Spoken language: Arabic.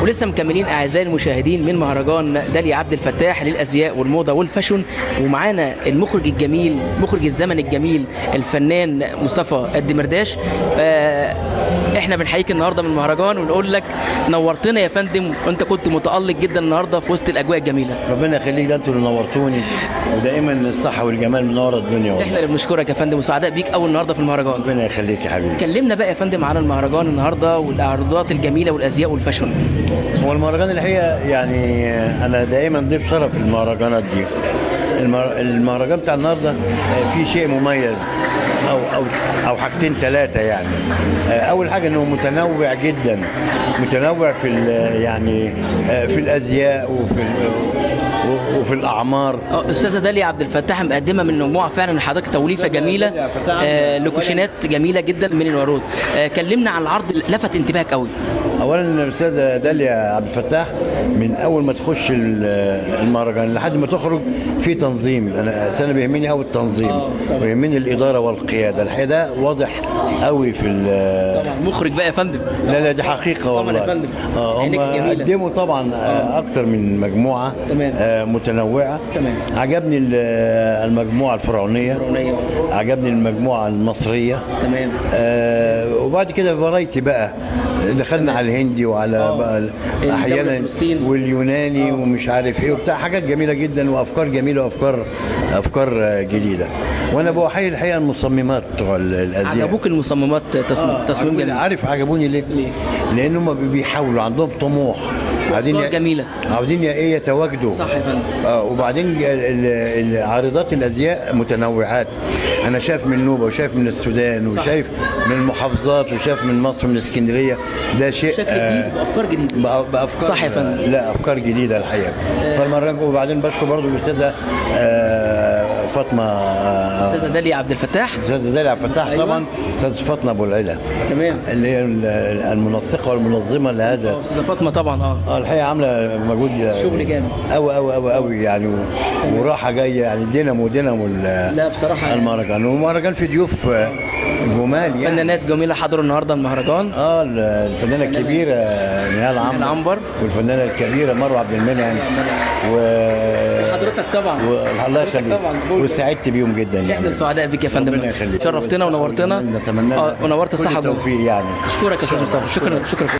ولسه مكملين اعزائي المشاهدين من مهرجان داليا عبد الفتاح للازياء والموضه والفاشون، ومعانا المخرج الجميل، مخرج الزمن الجميل، الفنان مصطفى الدمرداش. احنا بنحييك النهارده من المهرجان ونقول لك نورتنا يا فندم، وانت كنت متالق جدا النهارده في وسط الاجواء الجميله. ربنا يخليك، ده انتوا اللي نورتوني، ودائما الصحه والجمال منور الدنيا والله. احنا اللي بنشكرك يا فندم وسعداء بيك اول النهارده في المهرجان. ربنا يخليك يا حبيبي. كلمنا بقى يا فندم على المهرجان النهارده والعروضات الجميله والازياء والفاشون. هو المهرجان الحقيقه يعني انا دائما ضيف شرف في المهرجانات دي. المهرجان بتاع النهارده فيه شيء مميز او حاجتين ثلاثه يعني. اول حاجه انه متنوع جدا، متنوع في يعني في الازياء وفي الاعمار. استاذه داليا عبد الفتاح مقدمه من مجموعه فعلا حضرتك توليفه جميله، لوكوشنات جميله جدا من العروض. كلمنا عن العرض اللي لفت انتباهك قوي. اولا الاستاذه داليا عبد الفتاح من اول ما تخش المهرجان لحد ما تخرج في تنظيم. انا بيهمني قوي التنظيم، ويهمني الاداره والقياده. الحقيقه ده واضح قوي في طبعا مخرج بقى يا فندم. لا دي حقيقه والله. طبعا يا فندم. هم قدموا طبعا اكتر من مجموعه متنوعه. تمام. عجبني المجموعه الفرعونيه، عجبني المجموعه المصريه. تمام. وبعد كده فرايتي بقى، دخلنا على الهندي وعلى بقى احيانا واليوناني ومش عارف ايه وبتاع، حاجات جميله جدا وافكار جميله وافكار جديده. وانا بحيي الحقيقه المصممات بتوع الازياء. عجبوك المصممات؟ تصميم جميل. عارف عجبوني ليه؟ لان هم بيحاولوا، عندهم طموح، عاوزين جميله، عاوزين ايه يتواجدوا. صح يا فندم. وبعدين عارضات الازياء متنوعات. انا شايف من نوبه وشايف من السودان وشايف من المحافظات وشايف من مصر، من اسكندريه. ده شيء جديد وافكار جديده. بافكار، صح يا فندم. لا افكار جديده الحقيقه. فالمهرجان. وبعدين بشكر برضه الاستاذه فاطمه، استاذه داليا عبد الفتاح. استاذه داليا عبد الفتاح. أيوة. طبعا استاذه فاطمه ابو العلا. تمام. اللي هي المنسقه والمنظمه لهذا. استاذه فاطمه طبعا. الحقيقه عامله مجهود شغل جامد قوي يعني، وراحه جايه يعني. دينامو لا بصراحه المهرجان. والمهرجان في ضيوف جمال يعني، فنانات جميله حضروا النهارده المهرجان. الفنانه الكبيره نهال عنبر، والفنانه الكبيره مروه عبد المنعم، وحضرتك طبعا. الله يخليك. وسعدت بيهم جدا يعني. احنا سعداء بك يا فندم، ربنا يخليك. شرفتنا ونورتنا. نتمنى ونورت الصحه والتوفيق يعني. اشكرك يا استاذ مصطفى. شكرا.